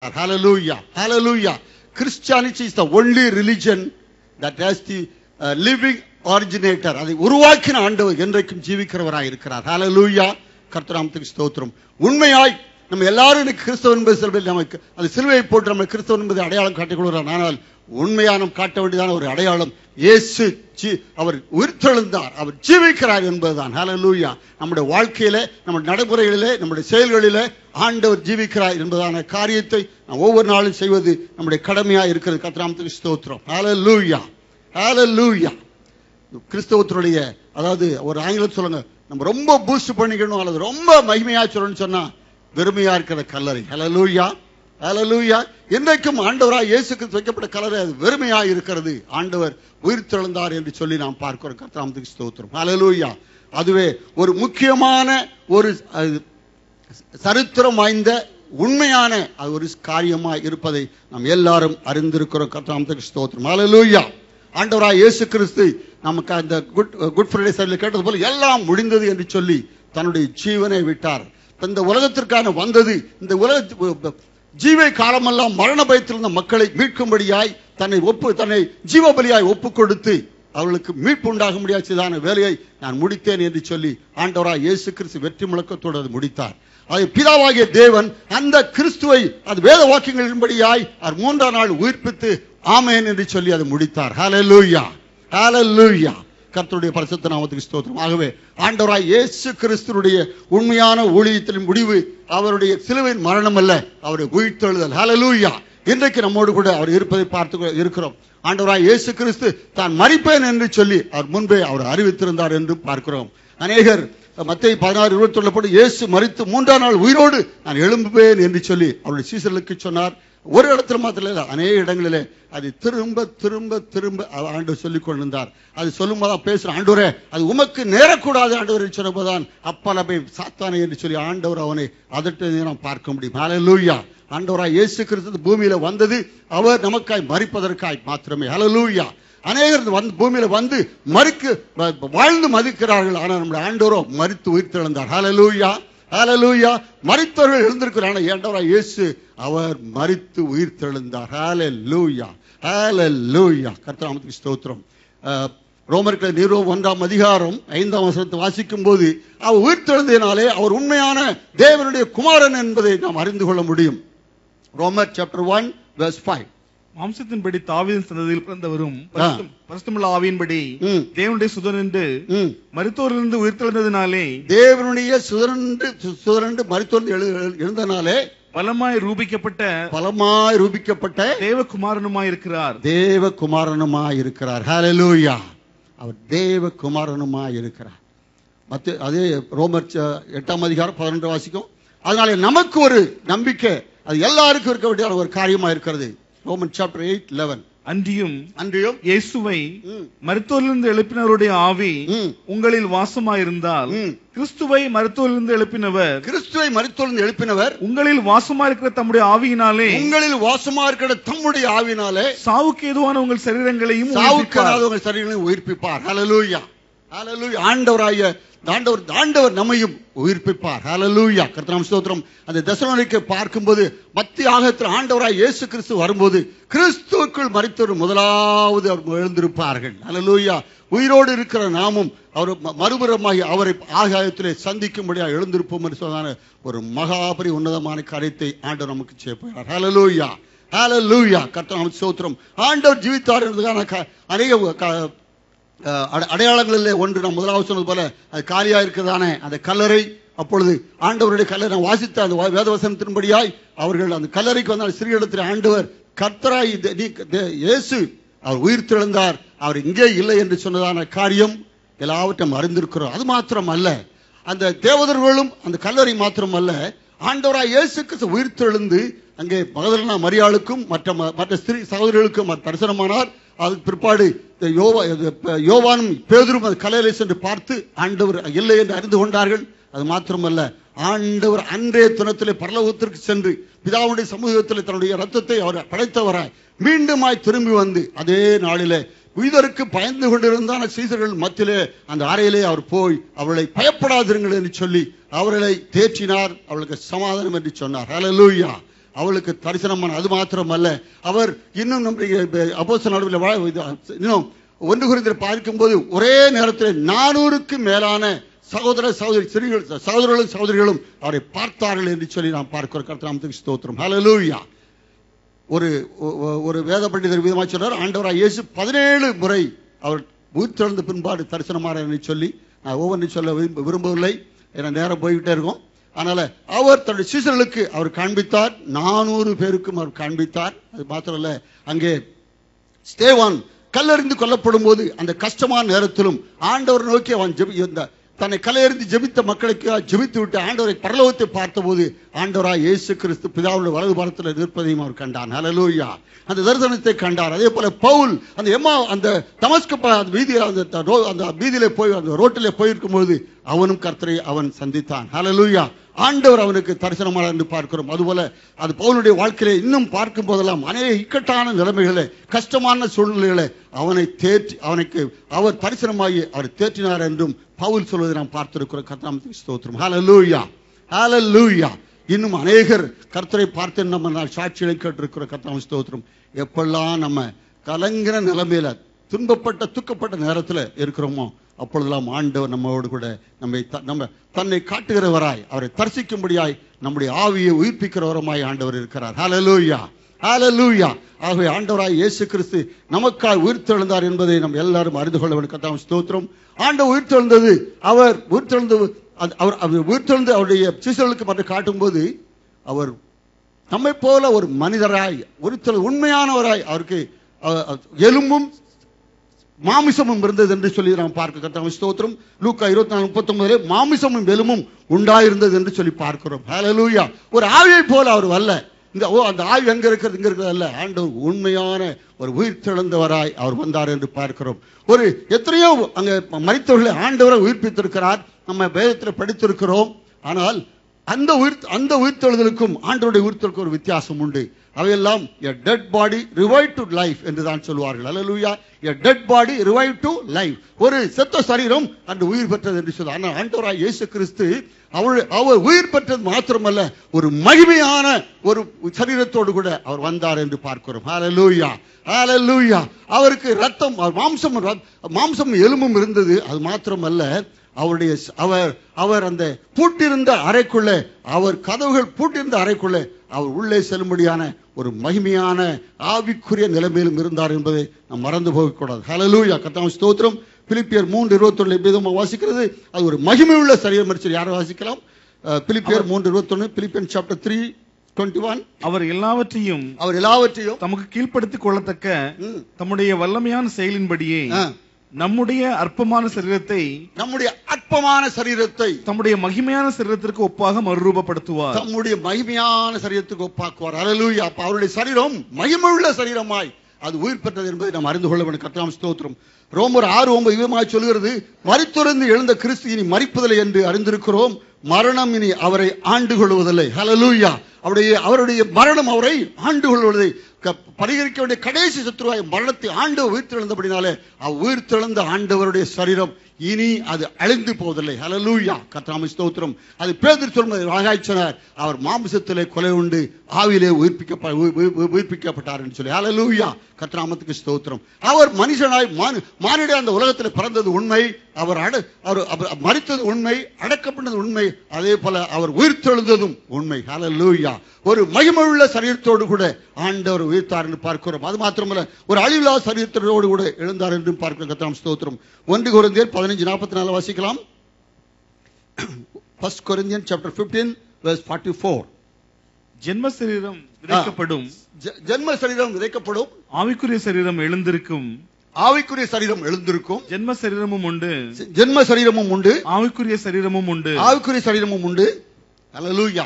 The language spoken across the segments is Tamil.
இருக்கிறார். ஹalleluya, hallelujah. Christianity is the only religion that has the living originator. அதை உருவாக்கின ஆண்டவர் என்றைக்கும் ஜீவிக்கிறவராய் இருக்கிறார். ஹalleluya. கர்த்தராமத்துக்கு ஸ்தோத்திரம். உண்மையாய் நம்ம எல்லாரும் இன்னைக்கு கிறிஸ்தவன் என்பது சிலுவை, நமக்கு அது சிலுவையை போட்டு நம்ம கிறிஸ்தவன் என்பதை அடையாளம் காட்டிக் கொள்கிறார். ஆனால் உண்மையான காட்ட வேண்டியதான ஒரு அடையாளம் இயேசு அவர் உயிர்த்தெழுந்தார், அவர் ஜீவிக்கிறார் என்பதுதான். ஹalleluya. நம்முடைய வாழ்க்கையிலே, நம்முடைய நடைமுறைகளிலே, நம்முடைய செயல்களிலே ஆண்டவர் ஜீவிக்கிறார் என்பதான காரியத்தை நாம் ஒவ்வொரு நாளும் செய்வது நம்முடைய கடமையா இருக்கிறது. கர்த்தராமத்துக்கு ஸ்தோத்திரம். ஹalleluya, ஹalleluya. கிறிஸ்தவத்தினுடைய, அதாவது ஒரு ஆங்கிலம் சொல்லுங்க, நம்ம ரொம்ப பூஸ்ட் பண்ணிக்கணும் அல்லது ரொம்ப மகிமையா சொல்லணும்னு சொன்னா வெறுமையா இருக்கிற கல்லறை. ஹalleluya, ஹalleluya. இன்றைக்கும் ஆண்டவராய் இயேசு கிறிஸ்து வைக்கப்பட்ட கல்லறை அது வெறுமையா இருக்கிறது. ஆண்டவர் உயிர்த்தெழுந்தார் என்று சொல்லி நாம் பார்க்கிறோம். கர்த்தராமத்துக்கு ஸ்தோத்திரம். ஹalleluya. அதுவே ஒரு முக்கியமான ஒரு சரித்திரம் வாய்ந்த உண்மையான அது ஒரு காரியமாய் இருப்பதை நாம் எல்லாரும் அறிந்திருக்கிறோம். கர்த்தராமத்துக்கு ஸ்தோத்திரம். ஹalleluya. ஆண்டவராய் இயேசு கிறிஸ்து நமக்கு அந்த குட் ஃப்ரைடே சைடில் கேட்டது போல எல்லாம் முடிந்தது என்று சொல்லி தன்னுடைய ஜீவனை விட்டார். இந்த உலகத்திற்கான வந்தது, இந்த உலக ஜீவை காலமெல்லாம் மரண பயத்தில் இருந்த மக்களை மீட்கும்படியாய் தன்னை ஜீவபலியாய் ஒப்பு கொடுத்து அவர்களுக்கு மீட்பு உண்டாக முடியாத வேலையை நான் முடித்தேன் என்று சொல்லி ஆண்டவராய் இயேசு கிறிஸ்து வெற்றி முழக்கத்தோடு அது முடித்தார். அது பிதாவாகிய தேவன் அந்த கிறிஸ்துவை அது வேத வாக்கியங்களின்படியாய் அவர் 3ஆம் நாள் உயிர்ப்பித்து ஆமென் என்று சொல்லி அதை முடித்தார். ஹalleluya, ஹalleluya. கர்த்தருடைய பரிசுத்த நாமத்துக்கு ஸ்தோத்திரம். ஆகவே ஆண்டவராய் இயேசு கிறிஸ்துவுடைய உண்மையான ஊழியத்தின் முடிவு அவருடைய சிலுவையின் மரணம் அல்ல, அவருடைய உயிர்த்தெழுதல். ஹalleluya. இன்றைக்கு நம்மோடு கூட அவர் இருப்பதை பார்த்து இருக்கிறோம். ஆண்டவராய் இயேசு கிறிஸ்து தான் மரிப்பேன் என்று சொல்லி அவர் முன்பே அவர் அறிவித்திருந்தார் என்று பார்க்கிறோம். அநேகர் மத்தேயு 16:21 போட்டு இயேசு மரித்து 3ஆம் நாள் உயிரோடு நான் எழும்புவேன் என்று சொல்லி அவருடைய சீசர்களுக்கு சொன்னார். ஒரு இடத்துல மாத்திரம் இல்லை, அநேக இடங்களிலே அது திரும்ப திரும்ப திரும்ப ஆண்டவர் சொல்லிக் கொண்டிருந்தார். அது சொல்லும் போது பேசுற ஆண்டவரே அது உமக்கு நேரக்கூடாது ஆண்டவர் சொன்னபோதான் அப்பலபை சாத்தானே என்று சொல்லி ஆண்டவர் அவனை அதற்கு நாம் பார்க்க முடியும். ஹalleluya. ஆண்டவராய் இயேசு கிறிஸ்து பூமியில வந்தது அவர் நமக்காய் மரிப்பதற்காய் மாத்திரமே. ஹalleluya. அநேகர் பூமியில வந்து வாழ்ந்து மதிக்கிறார்கள். ஆனால் நம்முடைய ஆண்டவரோ மரித்து உயிர்த்தெழுந்தார். ஹalleluya, ஹalleluya. மரித்தவர்கள் எழுந்திருக்கிறாங்க. ஆண்டவராய் இயேசு அவர் மரித்து உயிர்த்தெழுந்தார். ஹalleluya, ஹalleluya. கர்த்தருக்கு ஸ்தோத்திரம். ரோமர்கள் நிருபம் 1ஆம் அதிகாரம் 5ஆம் வசனத்தை வாசிக்கும் போது அவர் உயிர்த்தெழுந்ததினாலே அவர் உண்மையான தேவனுடைய குமாரன் என்பதை நாம் அறிந்து கொள்ள முடியும். ரோமர் சாப்டர் 1 verse 5. மாம்சத்தின்படி தாவீதின் சந்ததியில் பிறந்தவரும் பரிசுத்தமுள்ள ஆவியின்படி தேவனுடைய சுதனென்று மரித்தோரிலிருந்து உயிர்த்தெழுந்ததினாலே தேவனுடைய சுதனென்று மரித்தோரிலிருந்து எழுந்ததினாலே பலமாய் ரூபிக்கப்பட்ட தேவகுமாரனுமாய் இருக்கிறார். தேவகுமாரனுமாய் இருக்கிறார். ஹalleluya. அவர் தேவகுமாரனுமாய் இருக்கிறார். அதே ரோமர் 8ஆம் அதிகாரம் 11 வாசிக்கும். அதனால நமக்கு ஒரு நம்பிக்கை அது எல்லாருக்கும் இருக்க வேண்டிய ஒரு காரியமா இருக்கிறது. Roman chapter 8:11. அன்றியும் இயேசுவை மரித்தோரிலிருந்து எழுப்பினவருடைய ஆவி உங்களில் வாசமாயிருந்தால் கிறிஸ்துவை மரித்தோரிலிருந்து எழுப்பினவர் உங்களில் வாசமாயிருக்கிற தம்முடைய ஆவியினாலே சாவுக்கு ஏதுவான உங்கள் சரீரங்களையும் உயிர்ப்பிப்பார். ஹalleluya, ஹalleluya. ஆண்டவர் நம்மையும் உயிர்ப்பிப்பார். ஹalleluya. கர்த்தருக்கு ஸ்தோத்திரம். அந்த தெசலோனிக்கை பார்க்கும்போது மத்திய ஆகத்தில் ஆண்டவராய் இயேசு கிறிஸ்து வரும்போது கிறிஸ்துவுக்குள் மரித்தவர் முதலாவது அவர் எழுந்திருப்பார்கள். ஹalleluya. உயிரோடு இருக்கிற நாமும் அவர் மறுபுறமாகி அவரை ஆகாயத்திலே சந்திக்கும்படியாக எழுந்திருப்போம் என்று சொன்ன ஒரு மகாபரி உன்னதமான காரியத்தை ஆண்டவர் நமக்கு செய்வார். ஹalleluya, ஹalleluya. கர்த்தருக்கு ஸ்தோத்திரம். ஆண்டவர் ஜீவித்தார் என்பதற்கான அநேக அடையாளங்களிலே ஒன்று நாம் முதலாவது சொன்னது போல அது காலியா இருக்கிறதானே அந்த கல்லறை. அப்பொழுது ஆண்டவருடைய கல்லறை நான் வாசித்த அந்த வேதவசனத்தின்படியாய் அவர்கள் அந்த கல்லறைக்கு வந்தால் சிறிய இடத்தில் ஆண்டவர் கர்த்தராய் இயேசு அவர் உயிர்த்தெழுந்தார், அவர் இங்கே இல்லை என்று சொன்னதான காரியம் எல்லாவற்றையும் அறிந்திருக்கிறோம். அது மாத்திரம் அல்ல, அந்த தேவதர்களும் அந்த கல்லறை மாத்திரம் அல்ல, ஆண்டவராய் இயேசு கிறிஸ்து உயிர்த்தெழுந்து அங்கே மகதலேனா மரியாளுக்கும் மற்ற ஸ்திரீ சகோதரிகளுக்கும் தரிசனமானார். அதுக்கு பிற்பாடு யோவானும் பேதுரும் அந்த கல்லறையை சென்று பார்த்து ஆண்டவர் இல்லை என்று அறிந்து கொண்டார்கள். அது மாத்திரமல்ல, ஆண்டவர் அன்றைய தினத்திலே பரலோகத்திற்கு சென்று பிதாவுடைய சமூகத்தில் தன்னுடைய ரத்தத்தை அவர் படைத்தவராய் மீண்டுமாய் திரும்பி வந்து அதே நாளிலே உயிருக்கு பயந்து கொண்டிருந்தான சீசர்கள் மத்தியிலே அந்த அறையிலே அவர் போய் அவர்களை பயப்படாதிருங்கள் என்று சொல்லி அவர்களை தேற்றினார், அவர்களுக்கு சமாதானம் என்று சொன்னார். ஹalleluya, அவளுக்கு தரிசனமான. அது மாத்திரமல்ல, அவர் இன்னும் நம்முடைய அப்போஸ்தலர் இன்னும் 1 கொரிந்தியர் பார்க்கும்போது ஒரே நேரத்தில் 400க்கு மேலான சகோதரர்களும் சகோதரிகளும் அவரை பார்த்தார்கள் என்று சொல்லி நாம் பார்க்கிறோம். கர்த்தருக்கு ஸ்தோத்திரம். ஹல்லேலூயா. ஒரு வேத பண்டிதர் விதமாக சொன்னார், ஆண்டவராய் இயேசு 17 முறை அவர் உயிர்த்தெழுந்த பின்பாடு தரிசனமானார் என்று சொல்லி. நான் ஒவ்வொன்றையும் சொல்ல விரும்பவில்லை, என நேரம் போய்கிட்டே இருக்கும். அதனால அவர் தன்னுடைய சீசர்களுக்கு அவர் காண்பித்தார், 400 பேருக்கும் அவர் காண்பித்தார். அது மாத்திரமல்ல, அங்கே ஸ்தேவான் கல்லெறிந்து கொல்லப்படும் போது அந்த கஷ்டமான நேரத்திலும் ஆண்டவர் நோக்கி அவன் தன்னை கல்லெறிந்து ஜெபித்த மக்களுக்கு ஜெபித்து விட்டு ஆண்டவரை பரலோகத்தை பார்த்தபோது ஆண்டவராய் இயேசு கிறிஸ்து பிதாவுடைய வலது பாரத்தில் நிற்பதையும் அவர் கண்டான். ஹல்லேலூயா. அந்த தரிசனத்தை கண்டார். அதே போல பவுல் அந்த தமஸ்கு அந்த வீதியிலே போய் அந்த ரோட்டிலே போயிருக்கும் போது அவனும் கர்த்தரை அவன் சந்தித்தான். ஹல்லேலூயா. ஆண்டவர் அவனுக்கு தரிசனமானார் என்று பார்க்கிறோம். அதுபோல அது பவுலுடைய வாழ்க்கையிலே இன்னும் பார்க்கும் போதெல்லாம் அநேக இக்கட்டான நிலைமைகளை, கஷ்டமான சூழ்நிலைகளை அவனுக்கு அவர் தரிசனமாகி அவர் தேற்றினார் என்றும் பவுல் சொல்வதை நாம் பார்த்திருக்கிறோம். கர்த்தருக்கு ஸ்தோத்திரம். ஹல்லேலூயா. ஹல்லேலூயா. இன்னும் அநேகர் கர்த்தரை பார்த்து நம்ம சாட்சிகளை கேட்டிருக்கிறோம். கர்த்தருக்கு ஸ்தோத்திரம். எப்பெல்லாம் நம்ம கலங்கிற நிலைமையில துக்கப்பட்ட நேரத்தில் இருக்கிறோமோ அப்பொழுதெல்லாம் ஆண்டவர் நம்மோடு கூட நம்ம தன்னை காட்டுகிறவராய், அவரை தரிசிக்கும்படியாய், நம்முடைய ஆவியை உயிர்ப்பிக்கிறவருமாய் ஆண்டவர் இருக்கிறார். ஹல்லேலூயா. ஹல்லேலூயா. ஆகவே ஆண்டவராய் இயேசு கிறிஸ்து நமக்காய் உயிர்த்தெழுந்தார் என்பதை நம்ம எல்லாரும் அறிந்து கொள்ள வேண்டும். கர்த்தருக்கு ஸ்தோத்திரம். ஆண்டவர் உயிர்த்தெழுந்தது, அவர் உயிர்த்தெழுந்து அவருடைய சீசர்களுக்கு மட்டும் காட்டும் போது அவர் நம்மை போல ஒரு மனிதராய், உண்மையானவராய், அவருக்கு எலும்பும் மாமிசமும் இருந்தது என்று சொல்லி நாம் பார்க்க. கர்த்தருக்கு ஸ்தோத்திரம். லூக்கா 24:39 மாமிசமும் எலும்பும் உண்டாயிருந்தது என்று சொல்லி பார்க்கிறோம். ஹல்லேலூயா. ஒரு ஆவியை போல அவர் அல்ல. அந்த ஆவி எங்க இருக்கிறது அல்ல. ஆண்டவர் உண்மையான ஒரு உயிர்த்தெழுந்தவராய் அவர் வந்தார் என்று பார்க்கிறோம். எத்தனையோ அங்க மரித்தவர்களை ஆண்டவரை உயிர்ப்பித்திருக்கிறார், நம்ம வேதத்தில் படித்திருக்கிறோம். ஆனால் அந்த உயிர்த்தெழுதலுக்கும் ஆண்டவருடைய உயிர்த்தெழுக்கும் ஒரு வித்தியாசம் உண்டு. அவையெல்லாம் a dead body revived to life என்று தான் சொல்வார்கள். ஹல்லேலூயா. a dead body revived to life. ஒரு செத்த சரீரம் அன்று உயிர் பெற்றது என்று சொல்வார். ஆனால் ஆண்டவராய் இயேசு கிறிஸ்து அவர் உயிர் பெற்றது மாத்திரமல்ல, ஒரு மகிமையான ஒரு சரீரத்தோடு கூட அவர் வந்தார் என்று பார்க்கிறோம். ஹல்லேலூயா. ஹல்லேலூயா. அவருக்கு ரத்தம், மாம்சம் எலும்பும் இருந்தது. அது மாத்திரமல்ல, அவர் அந்த பூட்டிருந்த அறைக்குள்ளே, அவர் கதவுகள் பூட்டிருந்த அறைக்குள்ளே அவர் உள்ளே செல்லும்படியான ஒரு மகிமையான ஆவிக்குரிய நிலைமையிலும் இருந்தார் என்பதை நாம் மறந்து போகக்கூடாது. ஹல்லேலூயா. கர்த்தருக்கு ஸ்தோத்திரம். பிலிப்பியர் 3:21 வாசிக்கிறது, அது ஒரு மகிமை உள்ள சரீரம் என்று யாரை வாசிக்கலாம்? பிலிப்பியர் 3:21, பிலிப்பியன் சாப்டர் 3:21. அவர் எல்லாவற்றையும் தமக்கு கீழ்ப்படுத்திக் கொள்ளத்தக்க தம்முடைய வல்லமையான செயலின்படியே நம்முடைய அற்பமான சரீரத்தை தம்முடைய மகிமையான சரீரத்திற்கு ஒப்பாக மறுரூபப்படுத்துவார். தம்முடைய மகிமையான சரீரத்துக்கு ஒப்பாக்குவார். ஹல்லேலூயா. அவருடைய சரீரம் மகிமையுள்ள சரீரமாய் அது உயிர் பெற்றது என்பதை நாம் அறிந்து கொள்ள வேண்டும். கர்த்தருக்கு ஸ்தோத்திரம். ரோமர் 6:9 சொல்லுகிறது, மரித்தொழிந்து எழுந்த கிறிஸ்து இனி மரிப்பதில்லை என்று அறிந்திருக்கிறோம், மரணம் இனி அவரை ஆண்டு கொள்வதில்லை. ஹல்லேலூயா. அவருடைய மரணம் அவரை ஆண்டு கொள்வதை பரிகரிக்க வேண்டிய கடைசி சத்துருவாய் மரணத்தை ஆண்டவர் உயிர்த்தெழுந்தபடினாலே உயிர்த்தெழுந்த ஆண்டவருடைய சரீரம் இனி அது அழிந்து போவதில்லை. ஹல்லேலூயா. கர்த்தருக்கு ஸ்தோத்திரம். அது பேதுரு சொல்வது சொன்னார், அவர் மாம்சத்திலே கொலை உண்டு ஆவியிலே உயிர்ப்பிக்கப்பட்டார் என்று சொல்லி. ஹல்லேலூயா. கர்த்தருக்கு ஸ்தோத்திரம். அவர் மனுஷனாய் மானிட அந்த உலகத்தில் பிறந்தது உண்மை, அவர் மரித்தது உண்மை, அடக்கப்பட்டது உண்மை, அதே போல அவர் உயிர்த்தெழுந்ததும் உண்மை. ஹல்லேலூயா. ஒரு மகிமையுள்ள சரீரத்தோடு கூட ஆண்டவர் உயிர்த்தார் என்று பார்க்கிறோம். அது மாத்திரமல்ல, ஒரு அழிவில்லா சரீரத்தோடு கூட எழுந்தார் என்று பார்க்கிறோம். கர்த்தருக்கு ஸ்தோத்திரம். 1 கொரிந்தியர் 15:44 வாசிக்கலாம். 1 Corinthians chapter 15 verse 44. ஜென்ம சரீரம் விதைக்கப்படும், ஆவிக்குரிய சரீரம் எழுந்திருக்கும், ஜென்ம சரீரமும் உண்டு, ஆவிக்குரிய சரீரமும் உண்டு. ஹல்லேலூயா.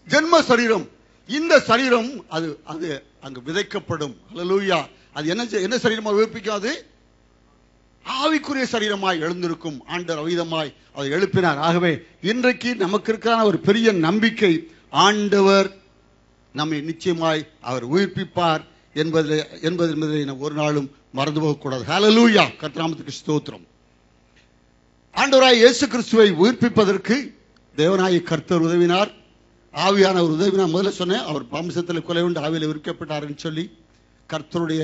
ஜென்ம சரீரம், இந்த சரீரம் அது அங்கு விதைக்கப்படும். ஹல்லேலூயா. அது என்ன சரீரமாக உயிர்ப்பிக்காது? ஆவிக்குரிய சரீரமாய் எழுந்திருக்கும். ஆண்டவர் அவிதமாய் அதை எழுப்பினார். ஆகவே இன்றைக்கு நமக்கு இருக்கிற ஒரு பெரிய நம்பிக்கை, ஆண்டவர் நம்மை நிச்சயமாய் அவர் உயிர்ப்பிப்பார் என்பதை ஒரு நாளும் மறந்து போகக்கூடாது. ஹல்லேலூயா. கர்த்தருக்கு ஸ்தோத்திரம். ஆண்டவராய் இயேசு கிறிஸ்துவை உயிர்ப்பிப்பதற்கு தேவனாய் கர்த்தர் உதவினார். ஆவியான ஒரு உதவி நான் முதல்ல சொன்னேன். அவர் மாம்சத்தில் கொலை உண்டு ஆவியில் விற்கப்பட்டாருன்னு சொல்லி கர்த்தருடைய